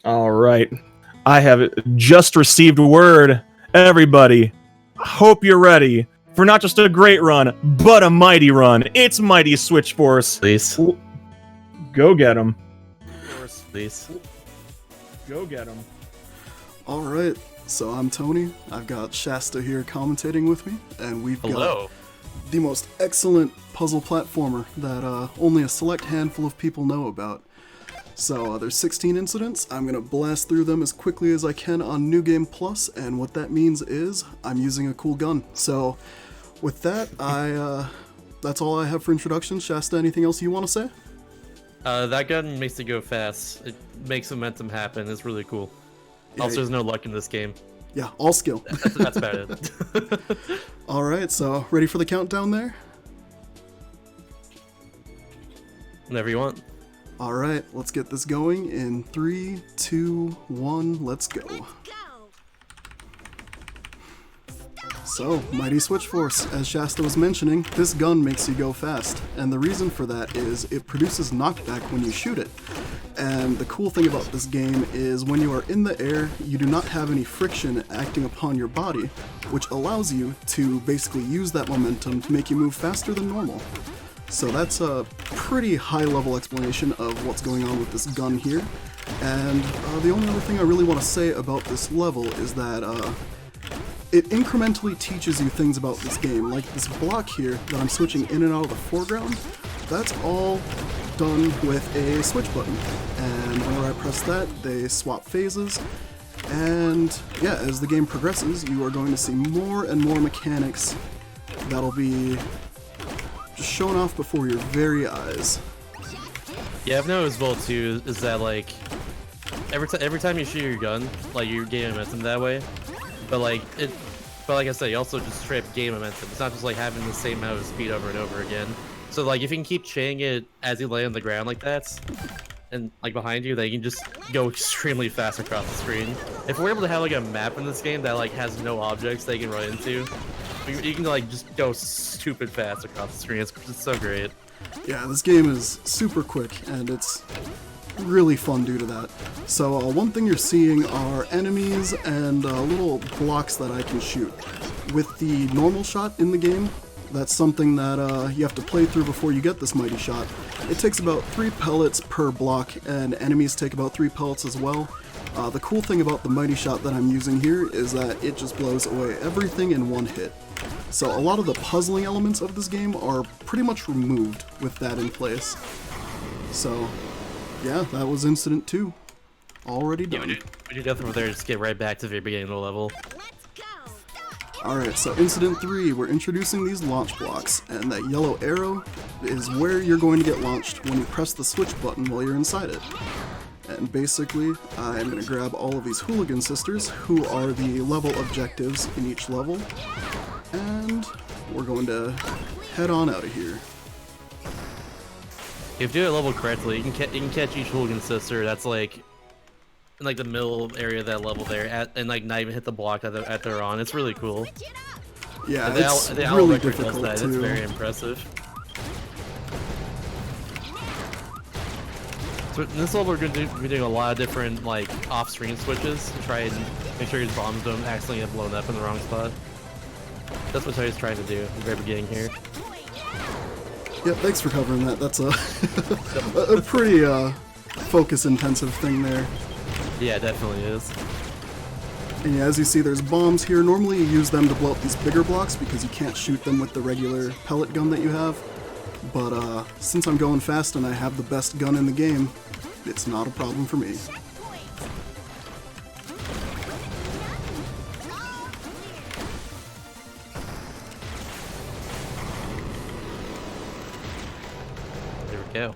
All right. I have just received word. Everybody, hope you're ready for not just a great run, but a mighty run. It's Mighty Switch Force. Please. Go get him. Please. Go get him. All right, so I'm Tony. I've got Shasta here commentating with me, and we've got the most excellent puzzle platformer that only a select handful of people know about. So there's 16 incidents. I'm gonna blast through them as quickly as I can on New Game Plus, and what that means is I'm using a cool gun. So with that, that's all I have for introductions. Shasta, anything else you want to say? That gun makes it go fast. It makes momentum happen. It's really cool. Yeah, Also, there's no luck in this game. Yeah, all skill. That's about it. All right, so ready for the countdown there? Whenever you want. All right, let's get this going in 3, 2, 1, let's go. So, Mighty Switch Force, as Shasta was mentioning, this gun makes you go fast, and the reason for that is it produces knockback when you shoot it. And the cool thing about this game is when you are in the air, you do not have any friction acting upon your body, which allows you to basically use that momentum to make you move faster than normal. So that's a pretty high-level explanation of what's going on with this gun here. And the only other thing I really want to say about this level is that it incrementally teaches you things about this game. Like this block here that I'm switching in and out of the foreground, that's all done with a switch button. And whenever I press that, they swap phases. And yeah, as the game progresses, you are going to see more and more mechanics that'll be just shown off before your very eyes. Yeah, I've noticed as well too is that like every time you shoot your gun, like you're gaining momentum that way. But like I said, you also just straight up gain momentum. It's not just like having the same amount of speed over and over again. So like if you can keep chaining it as you lay on the ground like that, and like behind you, then you can just go extremely fast across the screen. If we're able to have like a map in this game that like has no objects that you can run into, you can like just go stupid fast across the screen. It's so great. Yeah, this game is super quick, and it's really fun due to that. So one thing you're seeing are enemies and little blocks that I can shoot. With the normal shot in the game, that's something that you have to play through before you get this mighty shot. It takes about 3 pellets per block, and enemies take about 3 pellets as well. The cool thing about the mighty shot that I'm using here is that it just blows away everything in one hit. So a lot of the puzzling elements of this game are pretty much removed with that in place. So yeah, that was Incident 2. Already done. Yeah, we do nothing from there, just get right back to the very beginning of the level. Alright, so Incident 3, we're introducing these launch blocks, and that yellow arrow is where you're going to get launched when you press the switch button while you're inside it. And basically, I'm going to grab all of these hooligan sisters, who are the level objectives in each level, and we're going to head on out of here. If you do it level correctly, you can catch each hooligan sister that's like in like the middle area of that level there, and like not even hit the block that they're on. It's really cool. Yeah, the it's Owl really Record difficult does that. too. It's very impressive. So in this level, we're going to be doing a lot of different like off-screen switches to try and make sure your bombs don't accidentally get blown up in the wrong spot. That's what Tony's trying to do at the very beginning here. Yeah, thanks for covering that. That's a a pretty focus-intensive thing there. Yeah, it definitely is. And yeah, as you see, there's bombs here. Normally you use them to blow up these bigger blocks because you can't shoot them with the regular pellet gun that you have. But since I'm going fast and I have the best gun in the game, it's not a problem for me. There we go.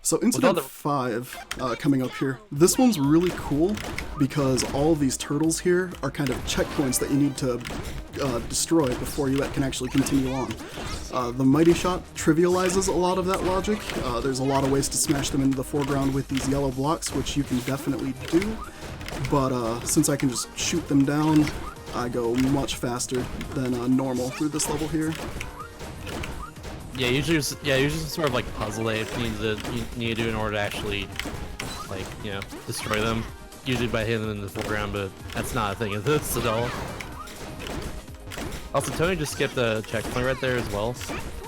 So Incident 5, coming up here, this one's really cool because all of these turtles here are kind of checkpoints that you need to destroy before you can actually continue on. The Mighty Shot trivializes a lot of that logic. There's a lot of ways to smash them into the foreground with these yellow blocks, which you can definitely do, but since I can just shoot them down, I go much faster than normal through this level here. Yeah, usually sort of like puzzle that you need to do in order to actually like, you know, destroy them. Usually by hitting them in the foreground, but that's not a thing in this at all. Also, Tony just skipped a checkpoint right there as well.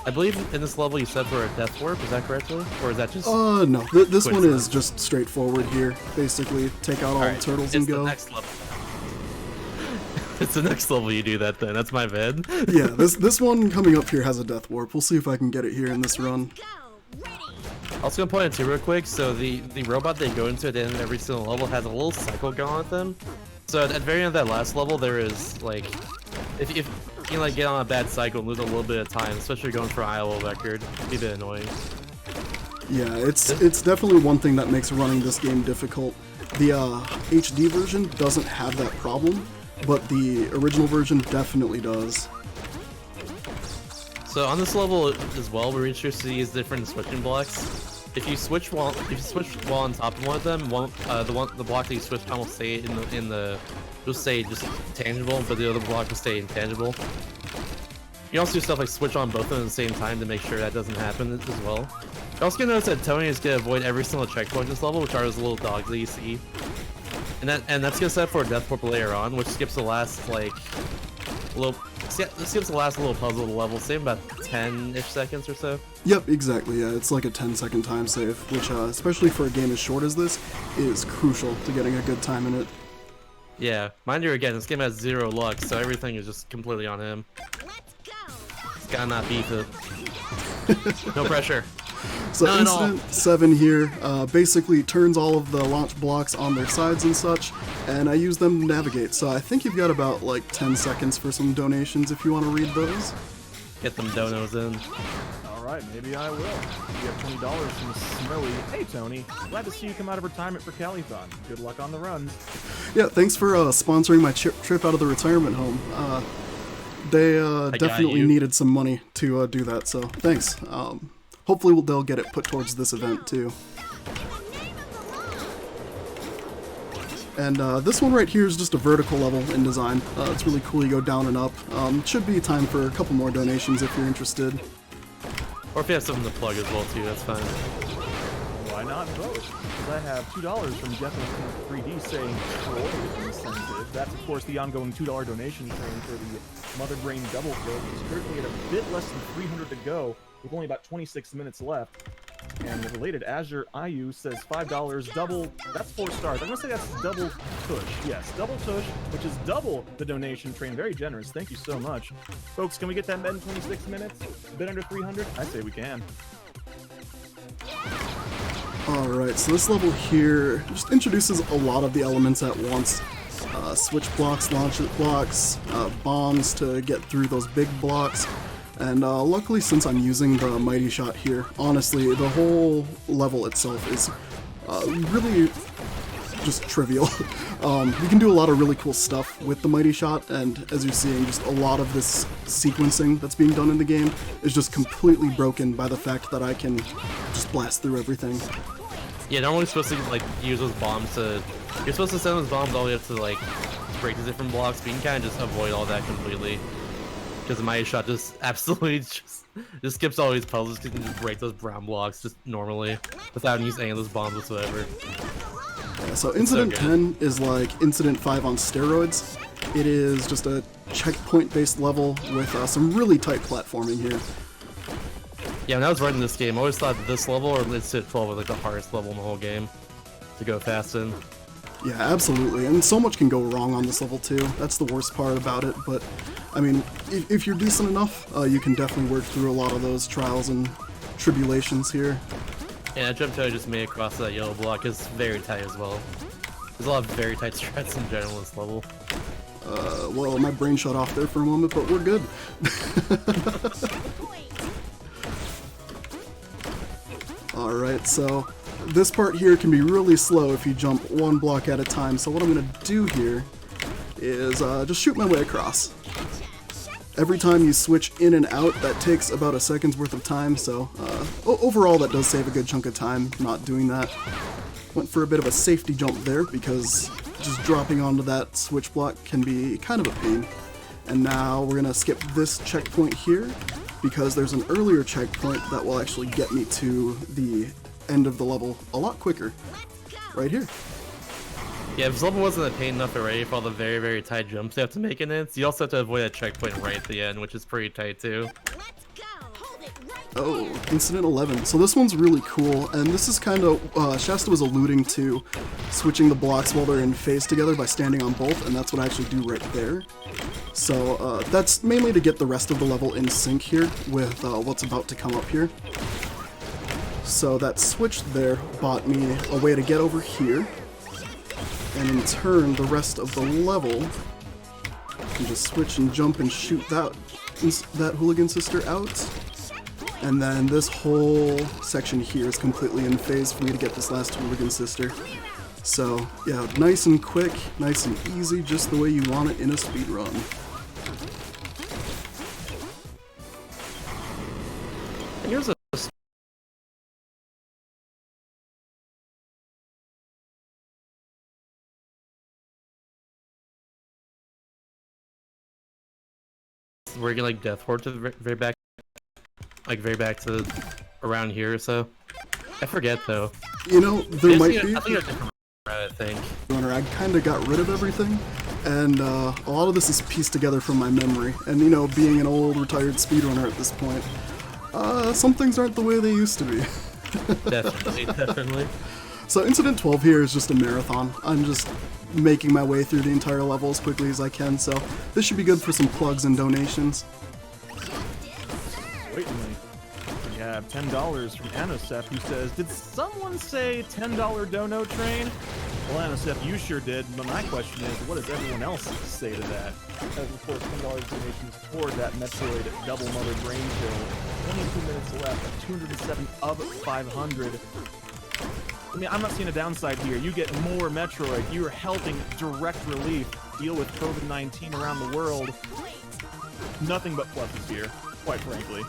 I believe in this level you said for a death warp, is that correct? Or is that just... No, this one is just straightforward here. Basically, take out all the turtles and go. It's the next level. It's the next level you do that then, that's my bad. Yeah, this one coming up here has a death warp. We'll see if I can get it here in this run. Also gonna point out too real quick, so the robot they go into at the end of every single level has a little cycle going on with them. So at the very end of that last level, there is like, if you like get on a bad cycle and lose a little bit of time, especially going for an ILO record, it'd be a bit annoying. Yeah, it's definitely one thing that makes running this game difficult. The HD version doesn't have that problem, but the original version definitely does. So on this level as well, we're introduced to these different switching blocks. If you switch while on top of one of them, the block that you switch on will stay in the just say just tangible, but the other block will stay intangible. You also do stuff like switch on both of them at the same time to make sure that doesn't happen as well. You're also gonna notice that Tony is gonna avoid every single checkpoint in this level, which are those little dogs that you see. And that's gonna set up for a death warp later on, which skips the last like skips the last little puzzle of the level, save about 10-ish seconds or so. Yep, exactly. Yeah, it's like a 10-second time save, which especially for a game as short as this, is crucial to getting a good time in it. Yeah, mind you, again, this game has 0 luck, so everything is just completely on him. He's gotta not beat it. No pressure. So Incident 7 here basically turns all of the launch blocks on their sides and such, and I use them to navigate. So I think you've got about like 10 seconds for some donations if you want to read those. Get them donos in. Alright, maybe I will. You have $20 from Snowy. Hey Tony, glad to see you come out of retirement for Calithon. Good luck on the runs. Yeah, thanks for sponsoring my trip out of the retirement home. They definitely needed some money to do that, so thanks. Hopefully they'll get it put towards this event too. And this one right here is just a vertical level in design. It's really cool, you go down and up. Should be time for a couple more donations if you're interested. Or if you have something to plug as well too, that's fine. Why not both? Because I have $2 from Jeff 3D saying Troy incentive. That's of course the ongoing $2 donation train for the Mother Brain Double Kill, which is currently at a bit less than 300 to go, with only about 26 minutes left. And the related Azure IU says $5 double, that's 4 stars. I'm gonna say that's double tush. Yes, double tush, which is double the donation train. Very generous. Thank you so much. Folks, can we get that met in 26 minutes? A bit under 300? I say we can. Alright, so this level here just introduces a lot of the elements at once. Switch blocks, launch blocks, bombs to get through those big blocks. And luckily, since I'm using the Mighty Shot here, honestly, the whole level itself is really just trivial. You can do a lot of really cool stuff with the Mighty Shot, and as you're seeing, just a lot of this sequencing that's being done in the game is just completely broken by the fact that I can just blast through everything. Yeah, normally you're supposed to like use those bombs to... You're supposed to send those bombs all the way up to like break the different blocks, but you can kind of just avoid all that completely. Because the Mighty Shot just absolutely just skips all these puzzles, because you can just break those brown blocks just normally without using any of those bombs whatsoever. Yeah, so Incident 10 is like Incident 5 on steroids. It is just a checkpoint-based level with some really tight platforming here. Yeah, when I was running this game, I always thought this level or Incident 12 was like the hardest level in the whole game to go fast in. Yeah, absolutely, and so much can go wrong on this level too. That's the worst part about it, but I mean, if you're decent enough, you can definitely work through a lot of those trials and tribulations here. Yeah, jump to I just made across that yellow block is very tight as well. There's a lot of very tight strats in general in this level. Well, my brain shut off there for a moment, but we're good. Alright, so this part here can be really slow if you jump one block at a time, so what I'm going to do here is just shoot my way across. Every time you switch in and out, that takes about a second's worth of time, so overall that does save a good chunk of time not doing that. Went for a bit of a safety jump there because just dropping onto that switch block can be kind of a pain. And now we're going to skip this checkpoint here because there's an earlier checkpoint that will actually get me to the end of the level a lot quicker. right here. Yeah, if this level wasn't a pain enough already for all the very, very tight jumps you have to make in it, you also have to avoid that checkpoint right at the end, which is pretty tight too. Oh, Incident 11. So this one's really cool, and this is kind of, Shasta was alluding to switching the blocks while they're in phase together by standing on both, and that's what I actually do right there. So that's mainly to get the rest of the level in sync here with what's about to come up here. So that switch there bought me a way to get over here, and in turn the rest of the level, I can just switch and jump and shoot that hooligan sister out. And then this whole section here is completely in phase for me to get this last hooligan sister. So yeah, nice and quick, nice and easy, just the way you want it in a speedrun. Here's a we're gonna like death horde to the very back, like very back to around here or so. I forget though. You know, there might be. I think a different I think. I kind of got rid of everything, and a lot of this is pieced together from my memory. And you know, being an old retired speedrunner at this point, some things aren't the way they used to be. Definitely, definitely. So Incident 12 here is just a marathon. I'm just making my way through the entire level as quickly as I can, so this should be good for some plugs and donations. Wait a minute. We have $10 from Anosef, who says, did someone say $10 dono train? Well, Anosef, you sure did, but my question is, what does everyone else say to that? As of course, $10 donations toward that Metroid double mother brain kill. 22 minutes left, at 207 of 500. I mean, I'm not seeing a downside here. You get more Metroid. You are helping direct relief deal with COVID-19 around the world. Nothing but pluses here, quite frankly.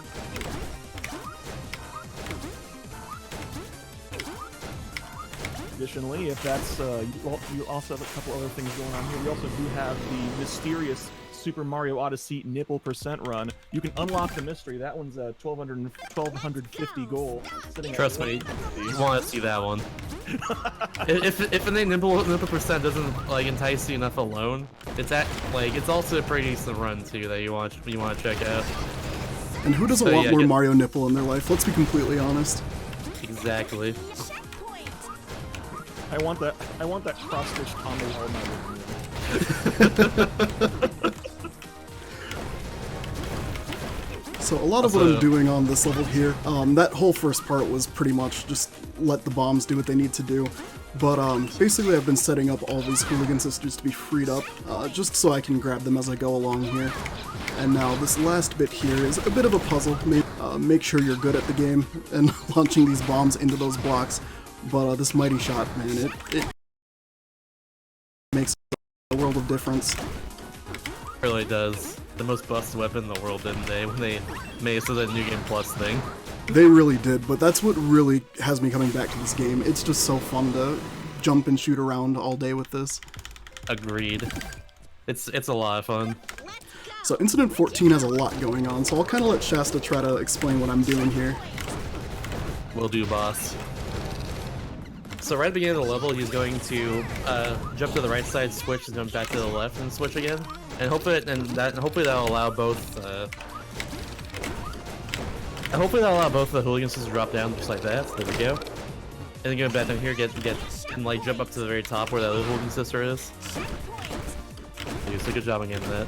Additionally, if that's, you also have a couple other things going on here. We also do have the mysterious Super Mario Odyssey nipple percent run. You can unlock the mystery. That one's a 1250 goal. Trust me, you want to see that one. if the nipple percent doesn't like entice you enough alone, it's also a pretty decent run too that you want to check out. And who doesn't want more Mario nipple in their life? Let's be completely honest. Exactly. I want that cross-stitch combo all my living room. So a lot of what I'm doing on this level here, that whole first part was pretty much just let the bombs do what they need to do. But basically I've been setting up all these hooligan sisters to be freed up, just so I can grab them as I go along here. And now this last bit here is a bit of a puzzle. Make sure you're good at the game and launching these bombs into those blocks. But this mighty shot, man, it makes a world of difference. It really does. The most busted weapon in the world, didn't they? When they made it so that New Game Plus thing. They really did, but that's what really has me coming back to this game. It's just so fun to jump and shoot around all day with this. Agreed. It's a lot of fun. So Incident 14 has a lot going on, so I'll kind of let Shasta try to explain what I'm doing here. Will do, boss. So right at the beginning of the level, he's going to jump to the right side, switch, and jump back to the left, and switch again. And hopefully that'll allow both. Hopefully that'll allow both the hooligans to drop down just like that. So there we go. And then go back down here, and like jump up to the very top where that other hooligan sister is. So good job on getting that.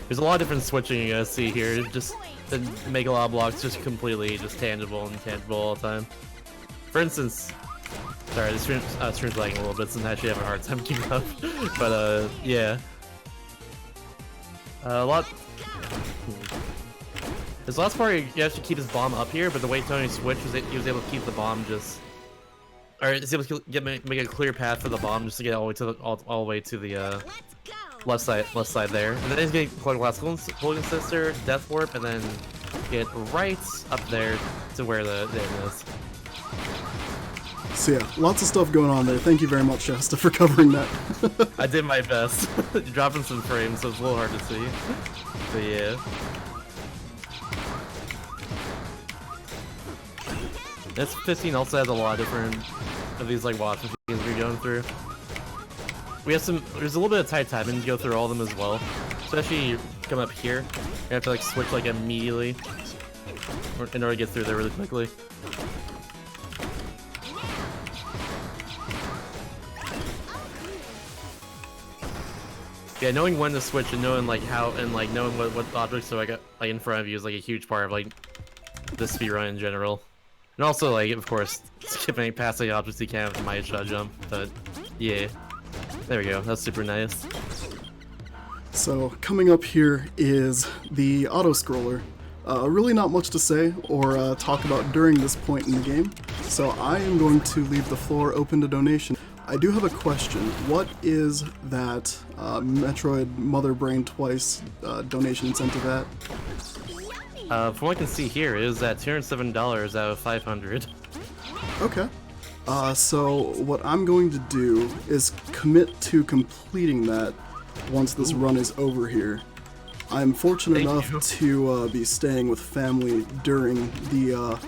There's a lot of different switching you guys see here. Just to make a lot of blocks just completely just tangible and intangible all the time. For instance, sorry, the stream's lagging a little bit, so I'm actually having a hard time keeping up. But yeah, a lot. This last part, you have to keep his bomb up here, but the way Tony switched, he was able to keep the bomb just, or he's able to make a clear path for the bomb just to get all the way to the all the way to the left side there. And then he's getting the last hooligan sister, death warp, and then get right up there to where the end is. So yeah, lots of stuff going on there. Thank you very much, Shasta, for covering that. I did my best. Dropping some frames, so it's a little hard to see. But yeah. This 15 also has a lot of different of these like watch machines we're going through. We have some. There's a little bit of tight timing to go through all of them as well. Especially come up here, you have to like switch like immediately in order to get through there really quickly. Yeah, knowing when to switch and knowing like how and like knowing what objects are like in front of you is like a huge part of like the speedrun in general. And also like of course skipping past the objects you can with the mighty shot jump. But yeah, there we go. That's super nice. So coming up here is the auto scroller. Really not much to say or talk about during this point in the game. So I am going to leave the floor open to donation. I do have a question. What is that Metroid Mother Brain Twice donation incentive at? From what I can see here, it is at $207 out of 500. Okay. So what I'm going to do is commit to completing that once this run is over here. I'm fortunate enough to be staying with family during the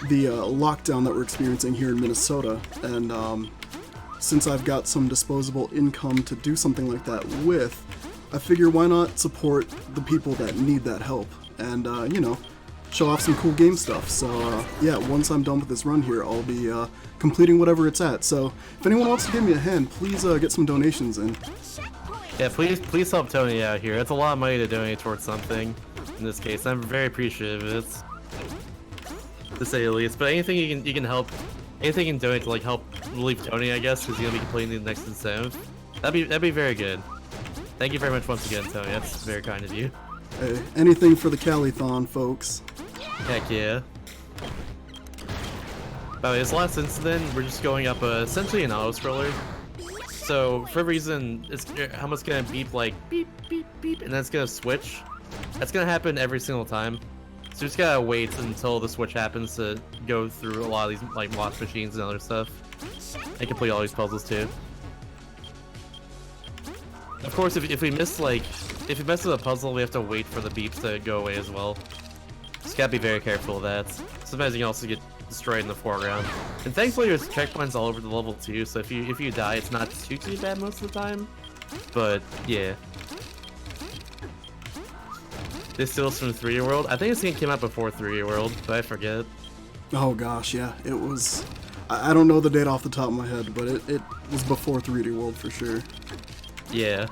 lockdown that we're experiencing here in Minnesota, and since I've got some disposable income to do something like that with, I figure why not support the people that need that help, and you know, show off some cool game stuff. So yeah, once I'm done with this run here, I'll be completing whatever it's at. So if anyone wants to give me a hand, please get some donations in. Yeah, please help Tony out here. That's a lot of money to donate towards something. In this case, I'm very appreciative of it, to say the least. But anything you can help, anything you can donate to like help relieve Tony, I guess, because he's gonna be completing the next incentive. That'd be very good. Thank you very much once again, Tony. That's very kind of you. Hey, anything for the Calithon, folks. Heck yeah. By the way, this last incident, we're just going up essentially an auto scroller. So for a reason, it's helmet's gonna beep like beep beep beep, and then it's gonna switch. That's gonna happen every single time. So you just gotta wait until the switch happens to go through a lot of these like watch machines and other stuff, and complete all these puzzles too. Of course, if we miss if we mess with a puzzle, we have to wait for the beeps to go away as well. Just gotta be very careful of that. Sometimes you can also get destroyed in the foreground. And thankfully there's checkpoints all over the level too, so if you die, it's not too bad most of the time. But yeah. This still's from 3D World. I think this game came out before 3D World, but I forget. Oh gosh, yeah, it was. I don't know the date off the top of my head, but it was before 3D World for sure. Yeah.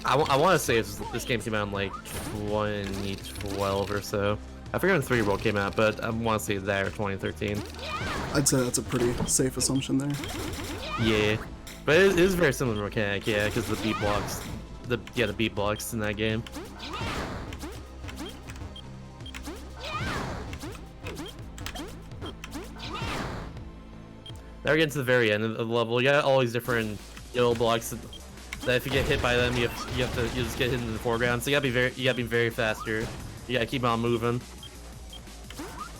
I want to say this game came out in like 2012 or so. I forget when 3D World came out, but I want to say that or 2013. I'd say that's a pretty safe assumption there. Yeah, but it is very similar mechanic, yeah, because the beat blocks, the beat blocks in that game. Now we're getting to the very end of the level. You got all these different yellow blocks that if you get hit by them, you just get hit in the foreground. So you gotta be very fast here. You gotta keep on moving.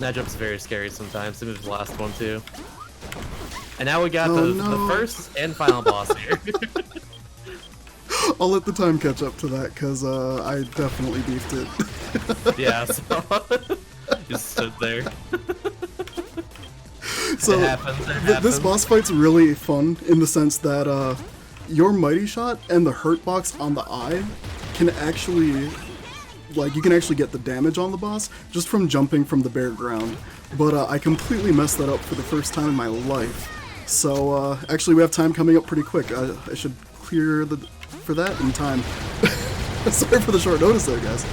That jump's very scary sometimes. Same as the last one too. And now we got the first and final boss here. I'll let the time catch up to that, because I definitely beefed it. Yeah, so just stood there. So it happens. This boss fight's really fun in the sense that your Mighty Shot and the hurt box on the eye can actually, like, you can actually get the damage on the boss just from jumping from the bare ground. But I completely messed that up for the first time in my life. So actually we have time coming up pretty quick. I should clear for that in time. Sorry for the short notice there, guys.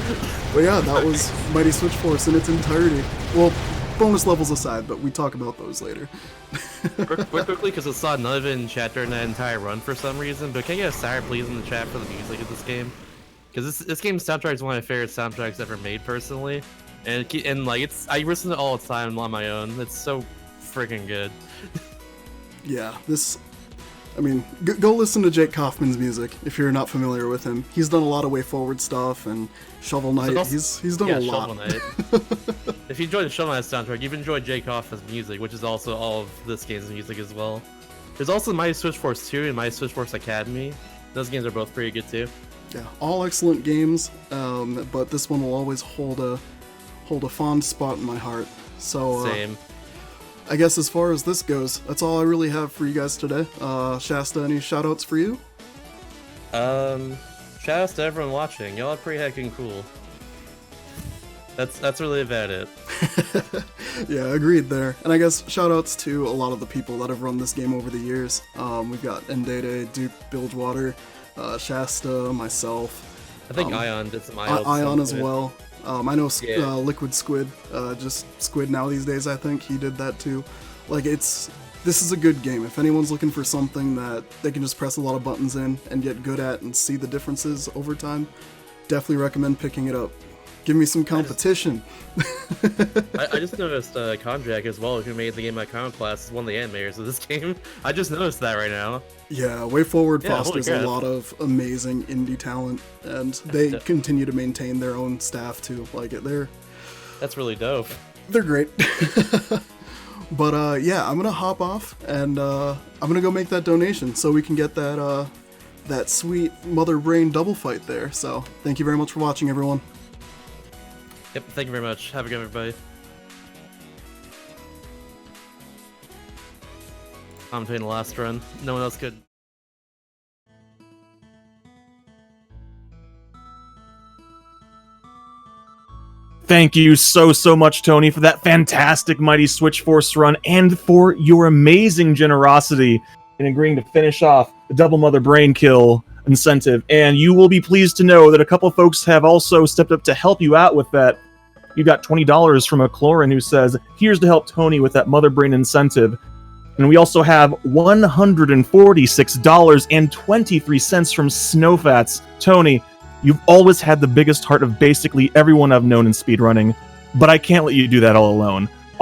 But yeah, that was Mighty Switch Force in its entirety. Well, bonus levels aside, but we talk about those later. Quickly, because I saw none of it in chat during that entire run for some reason, but can I get a sour please in the chat for the music of this game? Because this game's soundtrack is one of my favorite soundtracks ever made, personally, and like I listen to it all the time on my own. It's so freaking good. Yeah, I mean, go listen to Jake Kaufman's music if you're not familiar with him. He's done a lot of Way Forward stuff and Shovel Knight. He's done a lot. Shovel Knight. If you enjoyed the Shovel Knight soundtrack, you've enjoyed Jake Kaufman's music, which is also all of this game's music as well. There's also Mighty Switch Force 2 and Mighty Switch Force Academy. Those games are both pretty good too. Yeah, all excellent games, but this one will always hold a fond spot in my heart. So same. I guess as far as this goes, that's all I really have for you guys today. Shasta, any shoutouts for you? Shoutouts to everyone watching. Y'all are pretty heckin' cool. That's really about it. Yeah, agreed there. And I guess shoutouts to a lot of the people that have run this game over the years. We've got Ndede, Duke, Bilgewater, Shasta, myself. I think Ion did some IELTS. Ion as well. I know Yeah. Liquid Squid, just Squid now these days, I think he did that too. Like, this is a good game. If anyone's looking for something that they can just press a lot of buttons in and get good at and see the differences over time, definitely recommend picking it up. Give me some competition. I just noticed Kondrack as well, who made the game Iconoclast, is one of the animators of this game. I just noticed that right now. Yeah, Way Forward Yeah, holy fosters a crap. lot of amazing indie talent, and they continue to maintain their own staff too. Like, That's really dope. they're great. But yeah, I'm gonna hop off and I'm gonna go make that donation so we can get that sweet Mother Brain double fight there. So thank you very much for watching, everyone. Yep, thank you very much. Have a good everybody. I'm doing the last run. No one else could. Thank you so much, Tony, for that fantastic Mighty Switch Force run and for your amazing generosity in agreeing to finish off the double Mother Brain kill incentive. And you will be pleased to know that a couple folks have also stepped up to help you out with that. You got $20 from a Clorin who says, here's to help Tony with that Mother Brain incentive. And we also have $146.23 from Snowfats. Tony, you've always had the biggest heart of basically everyone I've known in speedrunning, but I can't let you do that all alone.